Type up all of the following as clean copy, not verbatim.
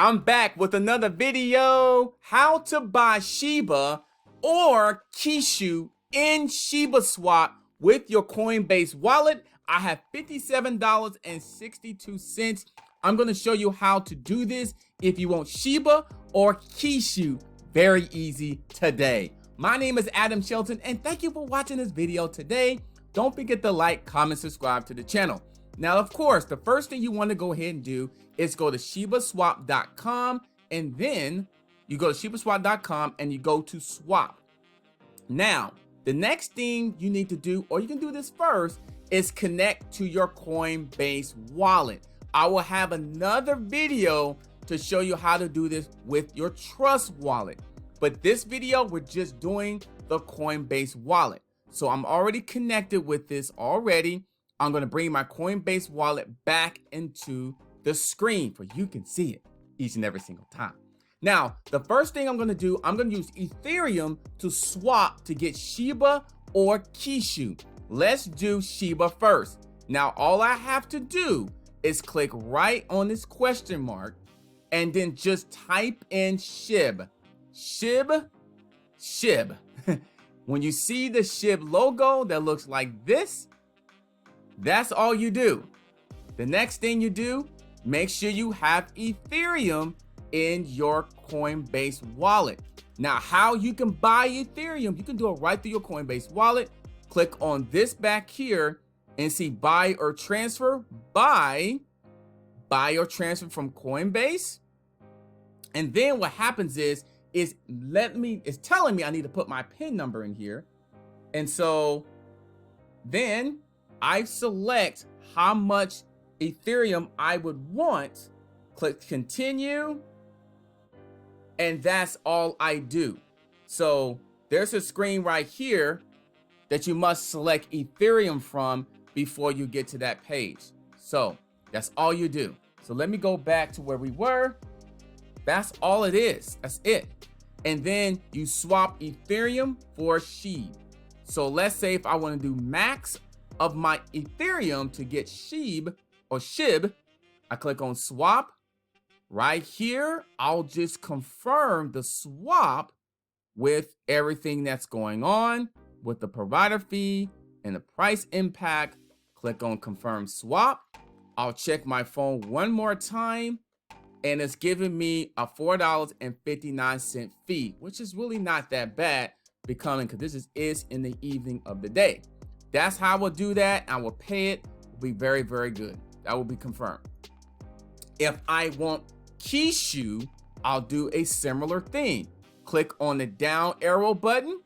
I'm back with another video, how to buy Shiba or Kishu in Shiba Swap with your Coinbase wallet. I have $57.62. I'm going to show you how to do this if you want Shiba or Kishu. Very easy today. My name is Adam Shelton and thank you for watching this video today. Don't forget to like, comment, subscribe to the channel. Now, of course, the first thing you want to go ahead and do is go to Shibaswap.com, and then you go to Shibaswap.com and you go to swap. Now, the next thing you need to do, or you can do this first, is connect to your Coinbase wallet. I will have another video to show you how to do this with your Trust wallet. But this video, we're just doing the Coinbase wallet. So I'm already connected with this already. I'm going to bring my Coinbase wallet back into the screen for you can see it each and every single time. Now, the first thing I'm going to do, I'm going to use Ethereum to swap to get Shiba or Kishu. Let's do Shiba first. Now, all I have to do is click right on this question mark and then just type in SHIB. SHIB. When you see the SHIB logo that looks like this, that's all you do. The next thing you do, make sure you have Ethereum in your Coinbase wallet. Now, how you can buy Ethereum, you can do it right through your Coinbase wallet. Click on this back here and see buy or transfer. Buy or transfer from Coinbase. And then what happens is it's telling me I need to put my PIN number in here. And so then I select how much Ethereum I would want, click continue, and that's all I do. So there's a screen right here that you must select Ethereum from before you get to that page. So that's all you do. So let me go back to where we were. That's all it is. That's it. And then you swap Ethereum for SHIB. So let's say if I want to do max of my Ethereum to get SHIB or SHIB, I click on swap. Right here, I'll just confirm the swap with everything that's going on with the provider fee and the price impact. Click on confirm swap. I'll check my phone one more time and it's giving me a $4.59 fee, which is really not that bad because this is in the evening of the day. That's how I will do that. I will pay it. Will be very, very good. That will be confirmed. If I want Kishu, I'll do a similar thing. Click on the down arrow button.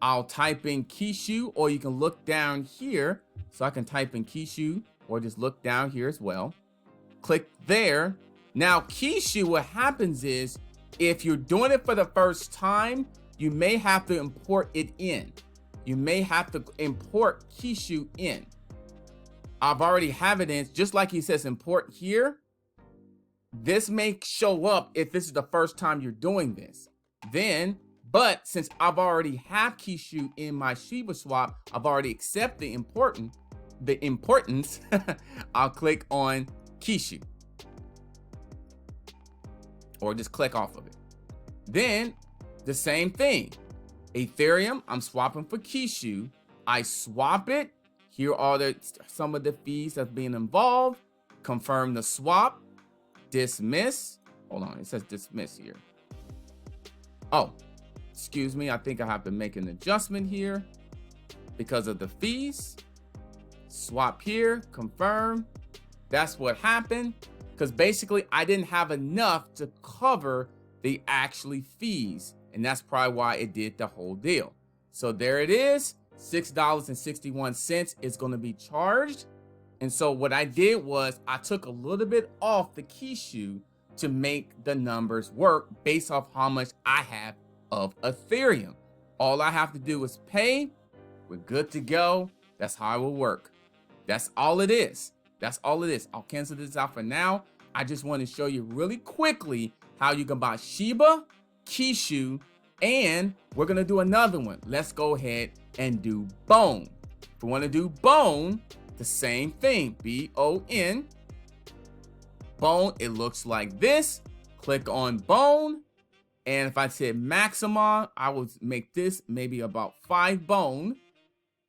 I'll type in Kishu, or you can look down here. So I can type in Kishu or just look down here as well. Click there. Now Kishu, what happens is if you're doing it for the first time, you may have to import it in. You may have to import Kishu in. I've already have it in, just like he says import here. This may show up if this is the first time you're doing this. But since I've already have Kishu in my Shiba Swap, I've already accepted the importance, I'll click on Kishu. Or just click off of it. Then the same thing. Ethereum, I'm swapping for Kishu. I swap it. Here are some of the fees that's being involved. Confirm the swap. Dismiss. Hold on, it says dismiss here. Oh, excuse me. I think I have to make an adjustment here because of the fees. Swap here, confirm. That's what happened because basically I didn't have enough to cover the actually fees. And that's probably why it did the whole deal. So there it is. $6.61 is going to be charged. And so what I did was I took a little bit off the Kishu to make the numbers work based off how much I have of Ethereum. All I have to do is pay. We're good to go. That's how it will work. That's all it is. That's all it is. I'll cancel this out for now. I just want to show you really quickly how you can buy Shiba, Kishu, and we're going to do another one. Let's go ahead and do Bone. If we want to do Bone, the same thing, B-O-N. Bone, it looks like this. click on bone. And if I said maximum, I would make this maybe about 5 bone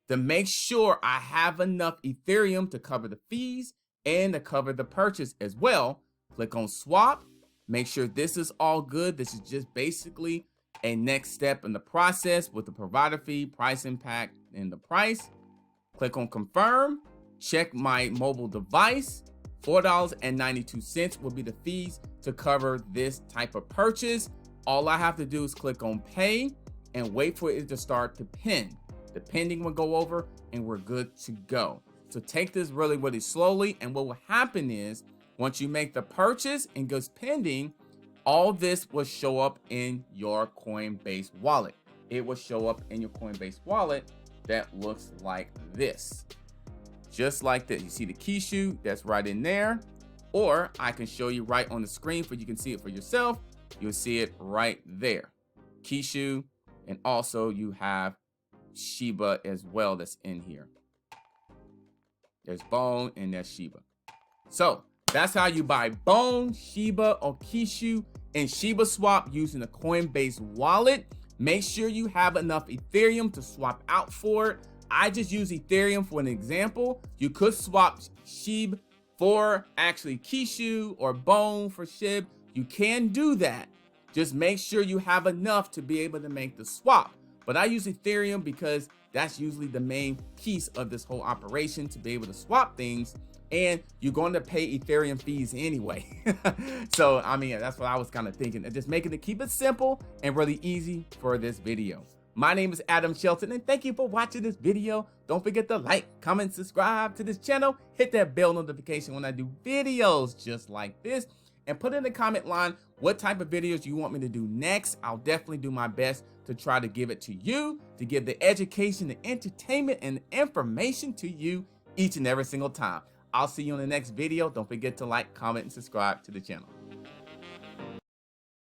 to make sure I have enough Ethereum to cover the fees and to cover the purchase as well. Click on swap. Make sure this is all good. This is just basically a next step in the process with the provider fee, price impact, and the price. Click on confirm. Check my mobile device. $4.92 will be the fees to cover this type of purchase. All I have to do is click on pay and wait for it to start to pin. The pending will go over and we're good to go. So take this really, really slowly. And what will happen is once you make the purchase and goes pending, all this will show up in your Coinbase wallet. It will show up in your Coinbase wallet that looks like this. Just like this. You see the Kishu that's right in there. Or I can show you right on the screen so you can see it for yourself. You'll see it right there. Kishu, and also you have Shiba as well that's in here. There's Bone and there's Shiba. So that's how you buy Bone, Shiba, or Kishu and Shibaswap using the Coinbase wallet. Make sure you have enough Ethereum to swap out for it. I just use Ethereum for an example. You could swap SHIB for actually Kishu or Bone for SHIB. You can do that. Just make sure you have enough to be able to make the swap. But I use Ethereum because that's usually the main piece of this whole operation to be able to swap things. And you're going to pay Ethereum fees anyway. So, I mean, that's what I was kind of thinking. Just making it keep it simple and really easy for this video. My name is Adam Shelton, and thank you for watching this video. Don't forget to like, comment, subscribe to this channel. Hit that bell notification when I do videos just like this. And put in the comment line what type of videos you want me to do next. I'll definitely do my best to try to give it to you, to give the education, the entertainment, and information to you each and every single time. I'll see you in the next video. Don't forget to like, comment, and subscribe to the channel.